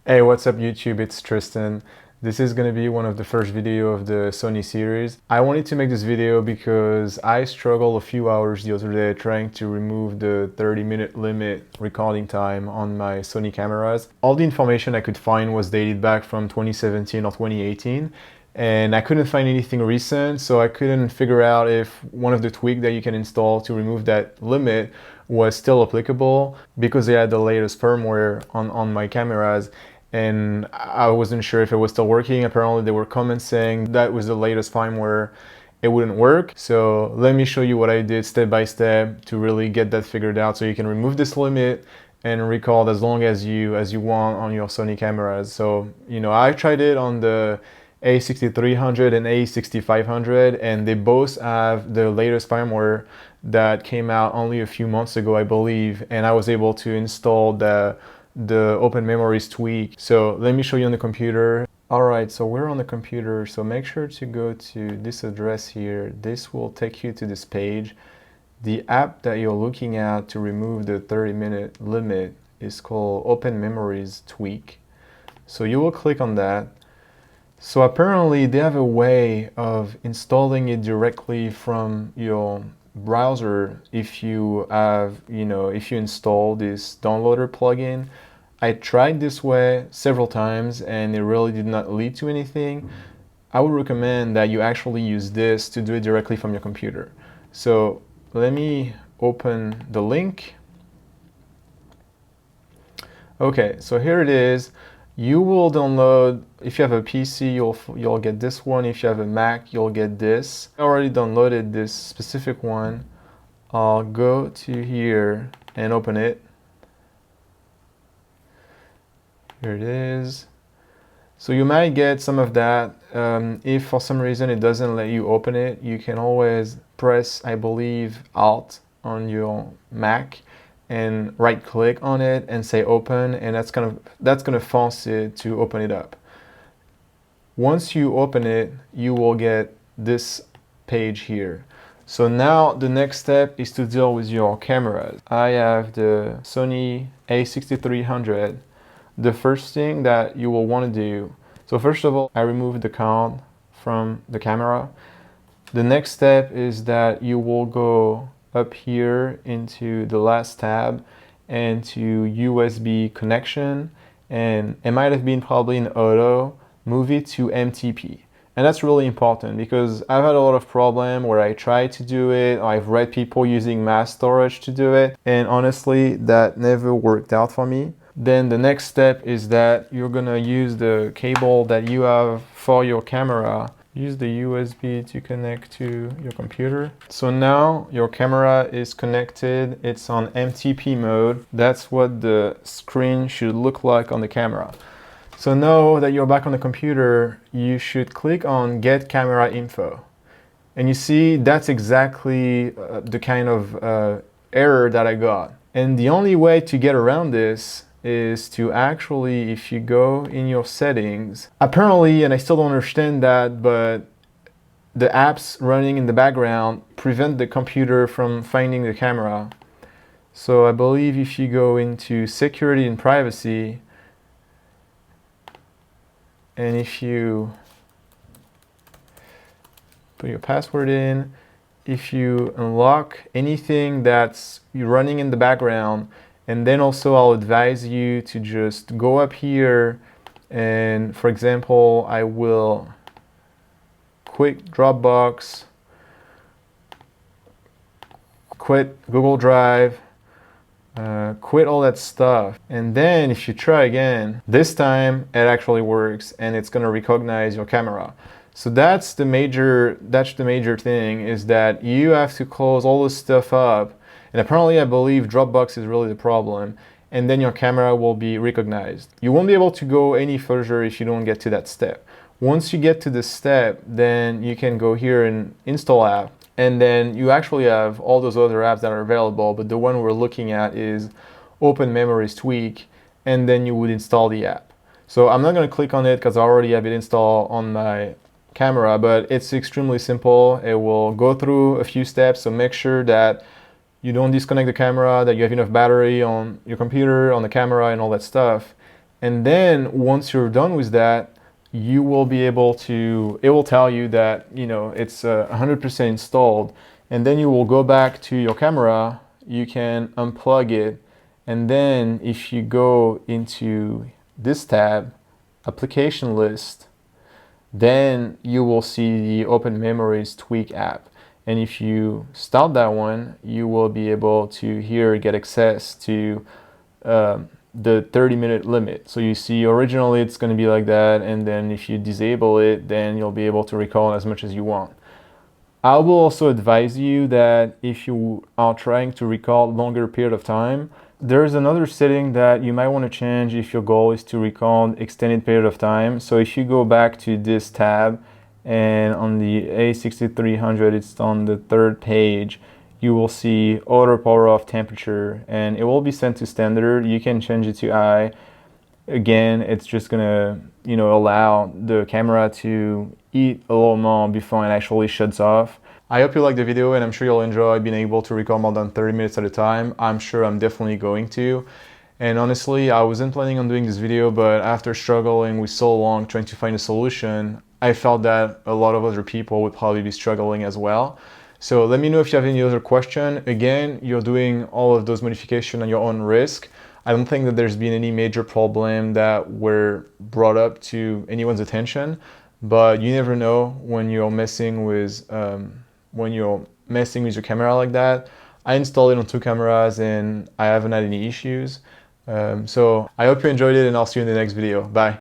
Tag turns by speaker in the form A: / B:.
A: Hey, what's up YouTube? It's Tristan. This is going to be one of the first video of the Sony series. I wanted to make this video because I struggled a few hours the other day trying to remove the 30-minute limit recording time on my Sony cameras. All the information I could find was dated back from 2017 or 2018, and I couldn't find anything recent, so I couldn't figure out if one of the tweaks that you can install to remove that limit was still applicable because they had the latest firmware on my cameras, and I wasn't sure if it was still working. Apparently there were comments saying that was the latest firmware, it wouldn't work. So let me show you what I did step by step to really get that figured out so you can remove this limit and record as long as you want on your Sony cameras. So, I tried it on the A6300 and A6500, and they both have the latest firmware that came out only a few months ago, I believe, and I was able to install the open memories tweak. So let me show you on the computer. Alright, so we're on the computer, so make sure to go to this address here. This will take you to this page. The app that you're looking at to remove the 30-minute limit is called Open Memories Tweak. So you will click on that. So apparently they have a way of installing it directly from your browser if you have, if you install this downloader plugin. I tried this way several times and it really did not lead to anything. I would recommend that you actually use this to do it directly from your computer. So let me open the link. Okay, so here it is. You will download, if you have a PC, you'll get this one. If you have a Mac, you'll get this. I already downloaded this specific one. I'll go to here and open it. Here it is. So you might get some of that. If for some reason it doesn't let you open it, you can always press, I believe, Alt on your Mac and right click on it and say open, and that's gonna force it to open it up. Once you open it, you will get this page here. So now the next step is to deal with your cameras. I have the Sony A6300. The first thing that you will want to do, so first of all, I removed the card from the camera. The next step is that you will go up here into the last tab and to USB connection, and it might have been probably in auto, move it to MTP. And that's really important because I've had a lot of problem where I tried to do it, I've read people using mass storage to do it, and honestly that never worked out for me. Then the next step is that you're gonna use the cable that you have for your camera. Use the USB to connect to your computer. So now your camera is connected, it's on MTP mode. That's what the screen should look like on the camera. So now that you're back on the computer, you should click on Get Camera Info. And you see that's exactly the kind of error that I got. And the only way to get around this is to actually, if you go in your settings, apparently, and I still don't understand that, but the apps running in the background prevent the computer from finding the camera. So I believe if you go into security and privacy, and if you put your password in, if you unlock anything that's running in the background, and then also I'll advise you to just go up here and, for example, I will quit Dropbox, quit Google Drive, quit all that stuff. And then if you try again, this time it actually works and it's gonna recognize your camera. So that's the major thing, is that you have to close all this stuff up. And apparently I believe Dropbox is really the problem, and then your camera will be recognized. You won't be able to go any further if you don't get to that step. Once you get to this step, then you can go here and install app, and then you actually have all those other apps that are available, but the one we're looking at is Open Memories Tweak, and then you would install the app. So I'm not going to click on it because I already have it installed on my camera, but it's extremely simple. It will go through a few steps, so make sure that you don't disconnect the camera, that you have enough battery on your computer, on the camera, and all that stuff. And then once you're done with that, you will be able to, it will tell you that, you know, it's 100% installed. And then you will go back to your camera, you can unplug it. And then if you go into this tab, application list, then you will see the Open Memories Tweak app. And if you start that one, you will be able to here get access to the 30-minute limit. So you see originally it's going to be like that, and then if you disable it, then you'll be able to recall as much as you want. I will also advise you that if you are trying to record longer period of time, there's another setting that you might want to change if your goal is to record extended period of time. So if you go back to this tab, and on the A6300, it's on the third page, you will see auto power off temperature, and it will be set to standard. You can change it to high. Again, it's just gonna, you know, allow the camera to eat a little more before it actually shuts off. I hope you liked the video, and I'm sure you'll enjoy being able to record more than 30 minutes at a time. I'm sure I'm definitely going to. And honestly, I wasn't planning on doing this video, but after struggling with so long trying to find a solution, I felt that a lot of other people would probably be struggling as well. So let me know if you have any other question. Again, you're doing all of those modifications on your own risk. I don't think that there's been any major problem that were brought up to anyone's attention, but you never know when you're messing with your camera like that. I installed it on 2 cameras and I haven't had any issues. So I hope you enjoyed it, and I'll see you in the next video. Bye.